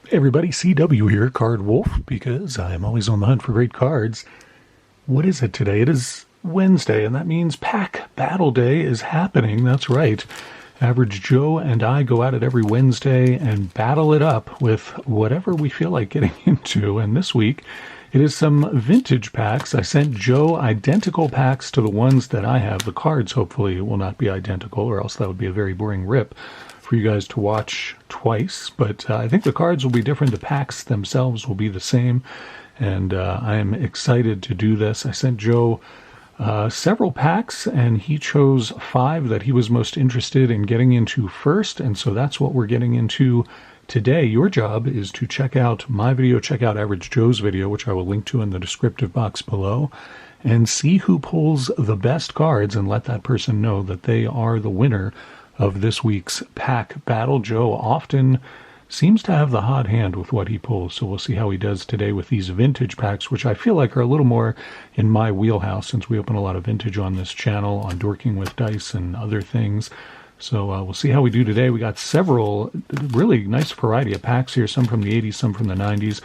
Hey everybody, CW here, Card Wolf, because I am always on the hunt for great cards. What is it today? It is Wednesday, and that means Pack Battle Day is happening. That's right. Average Joe and I go at it every Wednesday and battle it up with whatever we feel like getting into. And this week, it is some vintage packs. I sent Joe identical packs to the ones that I have. The cards, hopefully, will not be identical, or else that would be a very boring rip for you guys to watch twice, but I think the cards will be different. The packs themselves will be the same, and I am excited to do this. I sent Joe several packs, and he chose 5 that he was most interested in getting into first, and so that's what we're getting into today. Your job is to check out my video, check out Average Joe's video, which I will link to in the descriptive box below, and see who pulls the best cards and let that person know that they are the winner of this week's pack battle. Joe often seems to have the hot hand with what he pulls, so we'll see how he does today with these vintage packs, which I feel like are a little more in my wheelhouse since we open a lot of vintage on this channel, on Dorking with Dice and other things. So we'll see how we do today. We got several really nice variety of packs here, some from the 80s, some from the 90s.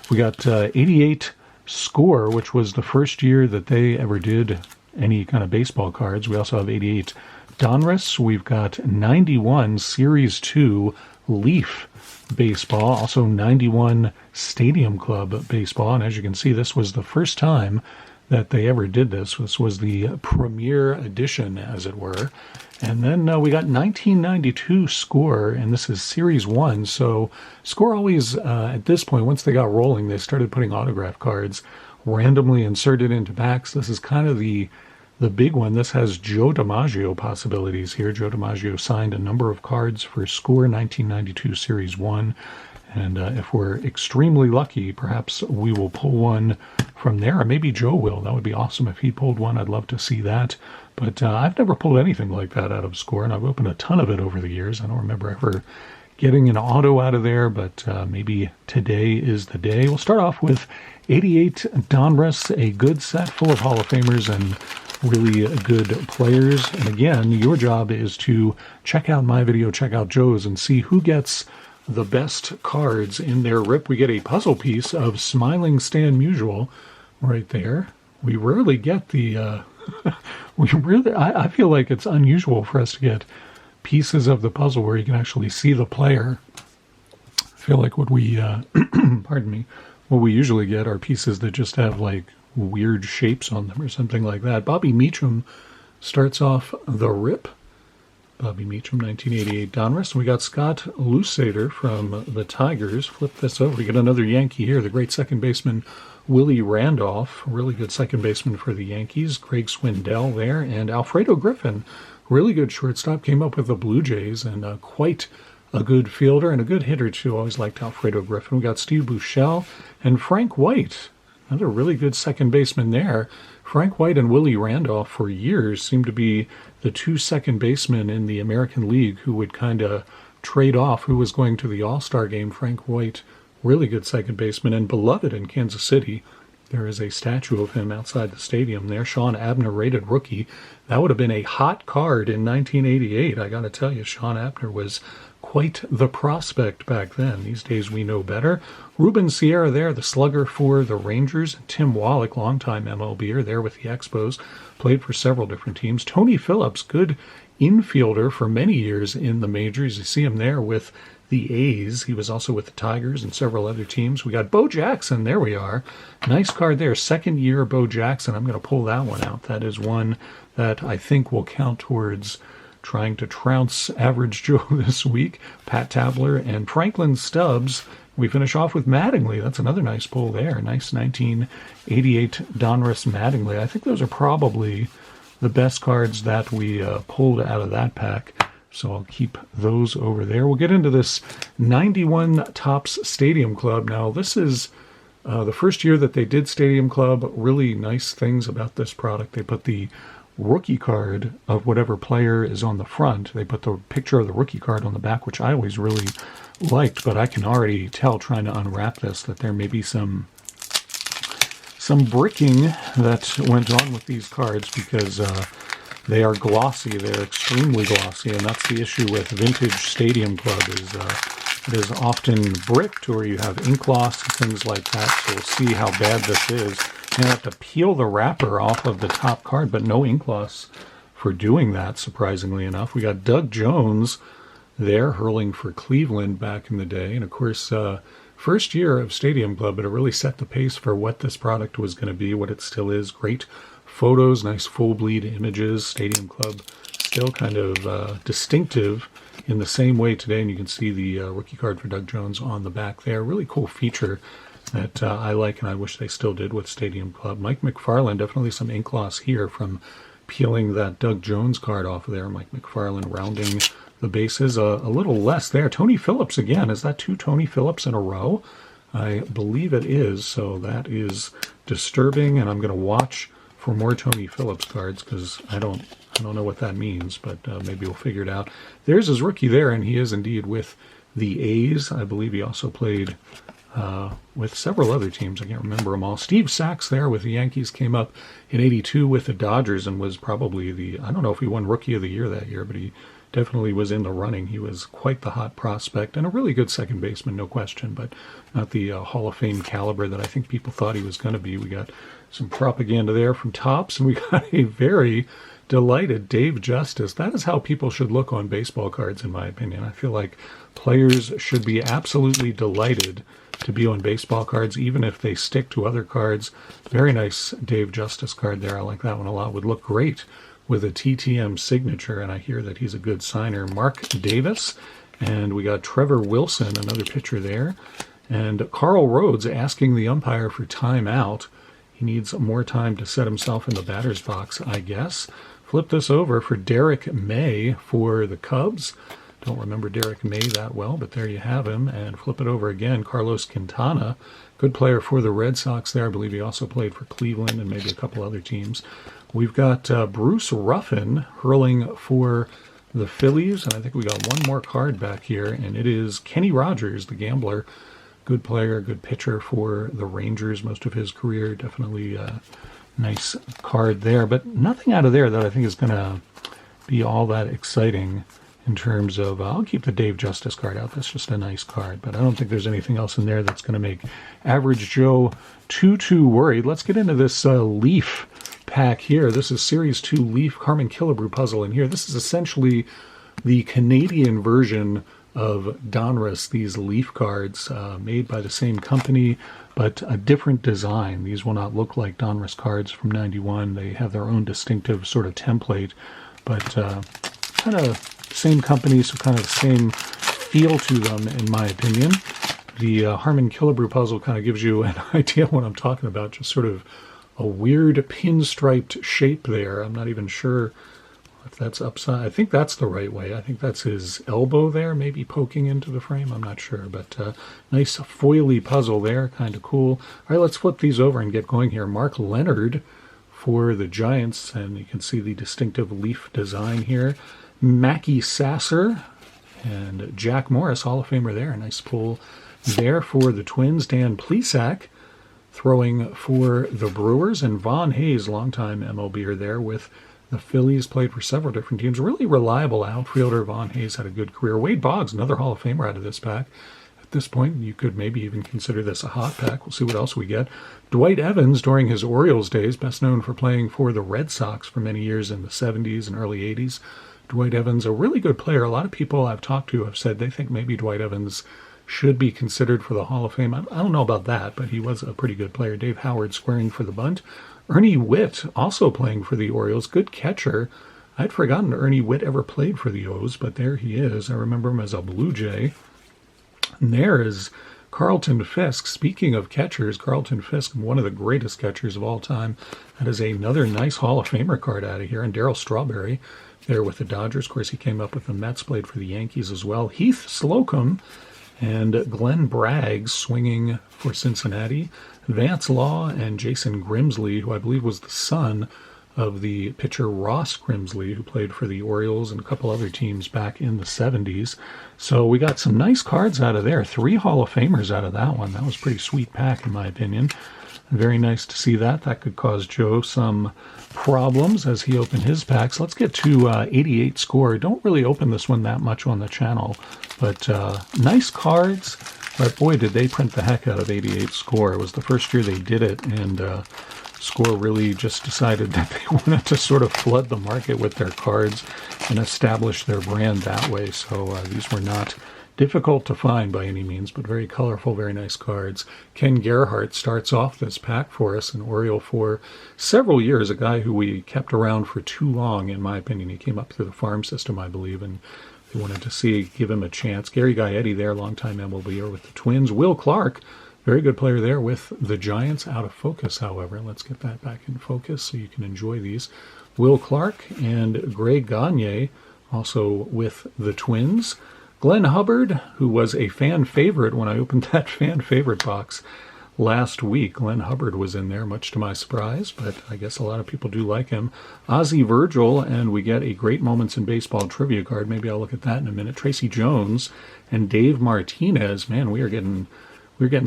We got 88 Score, which was the first year that they ever did any kind of baseball cards. We also have 88 Donruss. We've got 91 Series 2 Leaf Baseball, also 91 Stadium Club Baseball, and as you can see, this was the first time that they ever did this. This was the premiere edition, as it were. And then we got 1992 Score, and this is Series 1, so Score always, at this point, once they got rolling, they started putting autograph cards randomly inserted into packs. This is kind of the big one. This has Joe DiMaggio possibilities here. Joe DiMaggio signed a number of cards for Score 1992 Series 1. And if we're extremely lucky, perhaps we will pull one from there. Or maybe Joe will. That would be awesome if he pulled one. I'd love to see that. But I've never pulled anything like that out of Score, and I've opened a ton of it over the years. I don't remember ever getting an auto out of there, but maybe today is the day. We'll start off with 88 Donruss, a good set full of Hall of Famers and really good players. And again, your job is to check out my video, check out Joe's, and see who gets the best cards in their rip. We get a puzzle piece of Smiling Stan Musial right there. We rarely get the I feel like it's unusual for us to get pieces of the puzzle where you can actually see the player. I feel like what we pardon me, what we usually get are pieces that just have like weird shapes on them or something like that. Bobby Meacham starts off the rip. Bobby Meacham, 1988 Donruss. We got Scott Lusader from the Tigers. Flip this over. We get another Yankee here. The great second baseman Willie Randolph, really good second baseman for the Yankees. Craig Swindell there. And Alfredo Griffin, really good shortstop. Came up with the Blue Jays and quite a good fielder and a good hitter too. Always liked Alfredo Griffin. We got Steve Buechele and Frank White. Another really good second baseman there. Frank White and Willie Randolph for years seemed to be the 2 second basemen in the American League who would kind of trade off who was going to the All-Star game. Frank White, really good second baseman and beloved in Kansas City. There is a statue of him outside the stadium there. Sean Abner, rated rookie. That would have been a hot card in 1988. I got to tell you, Sean Abner was quite the prospect back then. These days we know better. Ruben Sierra there, the slugger for the Rangers. Tim Wallach, longtime MLBer, there with the Expos. Played for several different teams. Tony Phillips, good infielder for many years in the majors. You see him there with the A's. He was also with the Tigers and several other teams. We got Bo Jackson. There we are. Nice card there. Second year Bo Jackson. I'm going to pull that one out. That is one that I think will count towards trying to trounce Average Joe this week. Pat Tabler and Franklin Stubbs. We finish off with Mattingly. That's another nice pull there. Nice 1988 Donruss Mattingly. I think those are probably the best cards that we pulled out of that pack. So I'll keep those over there. We'll get into this 91 Topps Stadium Club. Now, this is the first year that they did Stadium Club. Really nice things about this product. They put the rookie card of whatever player is on the front. They put the picture of the rookie card on the back, which I always really liked, but I can already tell trying to unwrap this that there may be some bricking that went on with these cards because they are glossy. They're extremely glossy, and that's the issue with vintage Stadium Club is it is often bricked or you have ink loss and things like that. So we'll see how bad this is. You have to peel the wrapper off of the top card, but no ink loss for doing that, surprisingly enough. We got Doug Jones there hurling for Cleveland back in the day. And of course, first year of Stadium Club, but it really set the pace for what this product was going to be, what it still is. Great photos, nice full bleed images. Stadium Club still kind of distinctive in the same way today. And you can see the rookie card for Doug Jones on the back there. Really cool feature that I like, and I wish they still did with Stadium Club. Mike McFarland, definitely some ink loss here from peeling that Doug Jones card off of there. Mike McFarland rounding the bases a little less there. Tony Phillips again. Is that 2 Tony Phillips in a row? I believe it is, so that is disturbing, and I'm going to watch for more Tony Phillips cards because I don't know what that means, but maybe we'll figure it out. There's his rookie there, and he is indeed with the A's. I believe he also played with several other teams. I can't remember them all. Steve Sachs there with the Yankees came up in '82 with the Dodgers and was probably I don't know if he won Rookie of the Year that year, but he definitely was in the running. He was quite the hot prospect and a really good second baseman, no question, but not the Hall of Fame caliber that I think people thought he was going to be. We got some propaganda there from Topps, and we got a very delighted Dave Justice. That is how people should look on baseball cards, in my opinion. I feel like players should be absolutely delighted to be on baseball cards, even if they stick to other cards. Very nice Dave Justice card there. I like that one a lot. Would look great with a TTM signature, and I hear that he's a good signer. Mark Davis, and we got Trevor Wilson, another pitcher there. And Carl Rhodes asking the umpire for timeout. He needs more time to set himself in the batter's box, I guess. Flip this over for Derek May for the Cubs. Don't remember Derek May that well, but there you have him. And flip it over again. Carlos Quintana, good player for the Red Sox there. I believe he also played for Cleveland and maybe a couple other teams. We've got Bruce Ruffin hurling for the Phillies. And I think we got one more card back here, and it is Kenny Rogers, the gambler. Good player, good pitcher for the Rangers most of his career. Definitely a nice card there, but nothing out of there that I think is going to be all that exciting in terms of, I'll keep the Dave Justice card out. That's just a nice card, but I don't think there's anything else in there that's going to make Average Joe too worried. Let's get into this Leaf pack here. This is Series 2 Leaf Carmen Killebrew puzzle in here. This is essentially the Canadian version of Donruss, these Leaf cards made by the same company, but a different design. These will not look like Donruss cards from '91. They have their own distinctive sort of template, but kind of same company, so kind of the same feel to them, in my opinion. The Harmon Killebrew puzzle kind of gives you an idea of what I'm talking about, just sort of a weird pinstriped shape there. I'm not even sure if that's upside. I think that's the right way. I think that's his elbow there, maybe poking into the frame. I'm not sure, but nice foily puzzle there, kind of cool. All right, let's flip these over and get going here. Mark Leonard for the Giants, and you can see the distinctive Leaf design here. Mackie Sasser and Jack Morris, Hall of Famer there. Nice pull there for the Twins. Dan Plesac throwing for the Brewers, and Von Hayes, longtime MLBer there with the Phillies, played for several different teams. Really reliable outfielder. Von Hayes had a good career. Wade Boggs, another Hall of Famer out of this pack. At this point, you could maybe even consider this a hot pack. We'll see what else we get. Dwight Evans, during his Orioles days, best known for playing for the Red Sox for many years in the 70s and early 80s. Dwight Evans, a really good player. A lot of people I've talked to have said they think maybe Dwight Evans should be considered for the Hall of Fame. I don't know about that, but he was a pretty good player. Dave Howard squaring for the bunt. Ernie Witt, also playing for the Orioles. Good catcher. I'd forgotten Ernie Witt ever played for the O's, but there he is. I remember him as a Blue Jay. And there is Carlton Fisk. Speaking of catchers, Carlton Fisk, one of the greatest catchers of all time. That is another nice Hall of Famer card out of here. And Darryl Strawberry there with the Dodgers. Of course, he came up with the Mets, played for the Yankees as well. Heath Slocum and Glenn Bragg swinging for Cincinnati. Vance Law and Jason Grimsley, who I believe was the son of the pitcher Ross Grimsley, who played for the Orioles and a couple other teams back in the 70s. So we got some nice cards out of there. 3 Hall of Famers out of that one. That was a pretty sweet pack, in my opinion. Very nice to see that. That could cause Joe some problems as he opened his packs. Let's get to 88 score. Don't really open this one that much on the channel, but nice cards. But boy, did they print the heck out of 88 score. It was the first year they did it, and Score really just decided that they wanted to sort of flood the market with their cards and establish their brand that way. So these were not difficult to find by any means, but very colorful, very nice cards. Ken Gerhardt starts off this pack for us, an Oriole for several years, a guy who we kept around for too long, in my opinion. He came up through the farm system, I believe, and we wanted to give him a chance. Gary Gaetti there, longtime MLBer with the Twins. Will Clark, very good player there with the Giants. Out of focus, however. Let's get that back in focus so you can enjoy these. Will Clark and Greg Gagne, also with the Twins. Glenn Hubbard, who was a fan favorite when I opened that fan favorite box last week. Glenn Hubbard was in there, much to my surprise, but I guess a lot of people do like him. Ozzie Virgil, and we get a Great Moments in Baseball trivia card. Maybe I'll look at that in a minute. Tracy Jones and Dave Martinez. Man, we're getting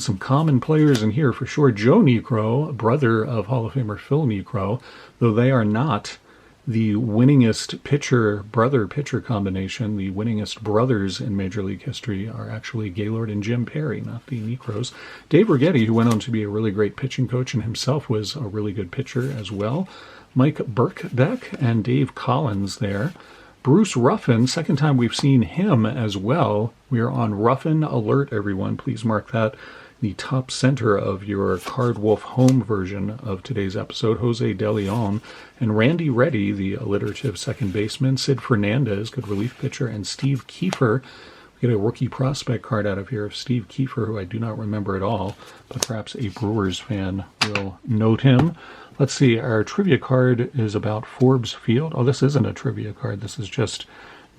some common players in here for sure. Joe Niekro, brother of Hall of Famer Phil Niekro, though they are not the winningest brother-pitcher combination. The winningest brothers in Major League history are actually Gaylord and Jim Perry, not the Niekros. Dave Righetti, who went on to be a really great pitching coach and himself was a really good pitcher as well. Mike Birkbeck and Dave Collins there. Bruce Ruffin, second time we've seen him as well. We are on Ruffin alert, everyone. Please mark that the top center of your Card Wolf home version of today's episode. Jose De Leon and Randy Reddy, the alliterative second baseman. Sid Fernandez, good relief pitcher, and Steve Kiefer. We get a rookie prospect card out of here of Steve Kiefer, who I do not remember at all, but perhaps a Brewers fan will note him. Let's see, our trivia card is about Forbes Field. Oh, this isn't a trivia card. This is just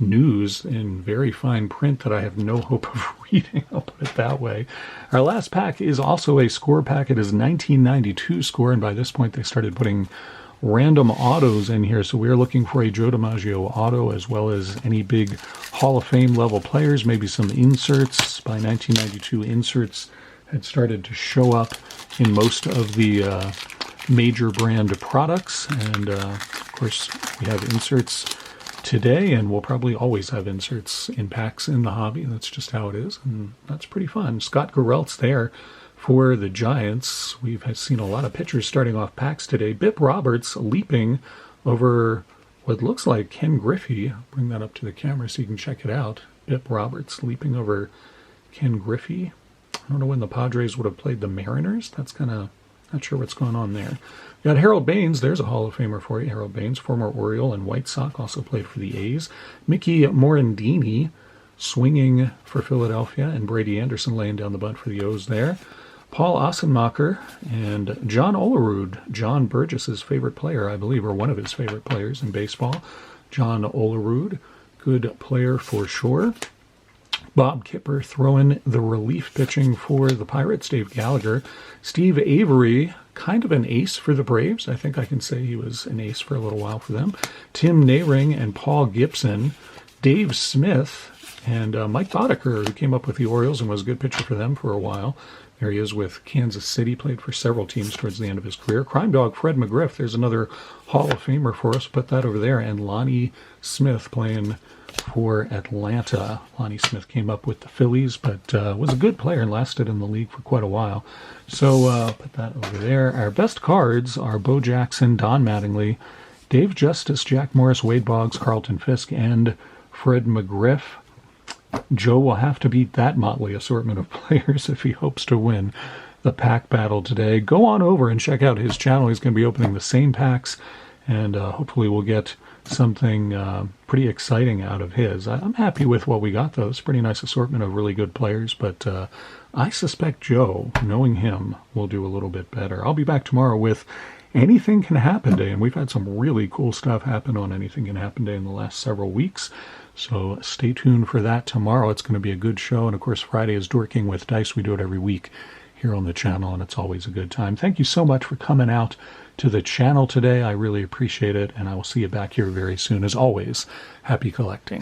news in very fine print that I have no hope of reading. I'll put it that way. Our last pack is also a score pack. It is 1992 score, and by this point they started putting random autos in here. So we're looking for a Joe DiMaggio auto, as well as any big Hall of Fame level players, maybe some inserts. By 1992, inserts had started to show up in most of the major brand products, and of course we have inserts today, and we'll probably always have inserts in packs in the hobby. That's just how it is, and that's pretty fun. Scott Gerelt's there for the Giants. We've seen a lot of pitchers starting off packs today. Bip Roberts leaping over what looks like Ken Griffey. I'll bring that up to the camera so you can check it out. Bip Roberts leaping over Ken Griffey. I don't know when the Padres would have played the Mariners. That's kind of not sure what's going on there. Got Harold Baines. There's a Hall of Famer for you. Harold Baines, former Oriole and White Sox, also played for the A's. Mickey Morandini swinging for Philadelphia, and Brady Anderson laying down the bunt for the O's there. Paul Ossenmacher and John Olerud, John Burgess's favorite player, I believe, or one of his favorite players in baseball. John Olerud, good player for sure. Bob Kipper throwing the relief pitching for the Pirates. Dave Gallagher. Steve Avery, kind of an ace for the Braves. I think I can say he was an ace for a little while for them. Tim Nehring and Paul Gibson. Dave Smith and Mike Boddicker, who came up with the Orioles and was a good pitcher for them for a while. There he is with Kansas City, played for several teams towards the end of his career. Crime Dog Fred McGriff, there's another Hall of Famer for us. Put that over there. And Lonnie Smith playing for Atlanta. Lonnie Smith came up with the Phillies, but was a good player and lasted in the league for quite a while. So put that over there. Our best cards are Bo Jackson, Don Mattingly, Dave Justice, Jack Morris, Wade Boggs, Carlton Fisk, and Fred McGriff. Joe will have to beat that motley assortment of players if he hopes to win the pack battle today. Go on over and check out his channel. He's going to be opening the same packs, and hopefully we'll get something pretty exciting out of his. I'm happy with what we got, though. It's a pretty nice assortment of really good players, but I suspect Joe, knowing him, will do a little bit better. I'll be back tomorrow with Anything Can Happen Day, and we've had some really cool stuff happen on Anything Can Happen Day in the last several weeks, so stay tuned for that tomorrow. It's going to be a good show, and of course Friday is Dorking with Dice. We do it every week here on the channel, and it's always a good time. Thank you so much for coming out to the channel today. I really appreciate it, and I will see you back here very soon. As always, happy collecting.